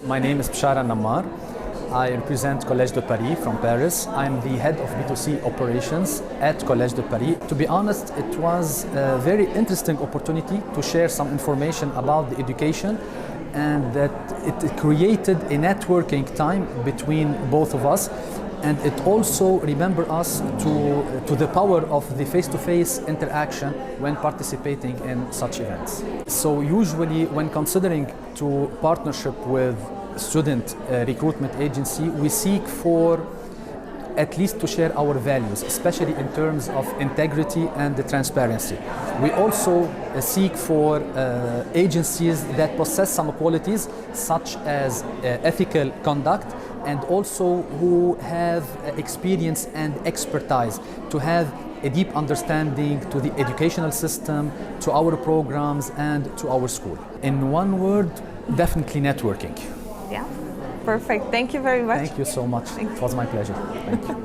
My name is Bechara El Nammar. I represent Collège de Paris from Paris. I'm the head of B2C operations at Collège de Paris. To be honest, it was a very interesting opportunity to share some information about the education, and that it created a networking time between both of us. And it also remember us to the power of the face-to-face interaction when participating in such events. So usually when considering to partnership with student recruitment agency, we seek for at least to share our values, especially in terms of integrity and the transparency. We also seek for agencies that possess some qualities such as ethical conduct, and also who have experience and expertise to have a deep understanding to the educational system, to our programs, and to our school. In one word, definitely networking. Yeah, perfect. Thank you very much. Thank you so much. It was my pleasure. Thank you.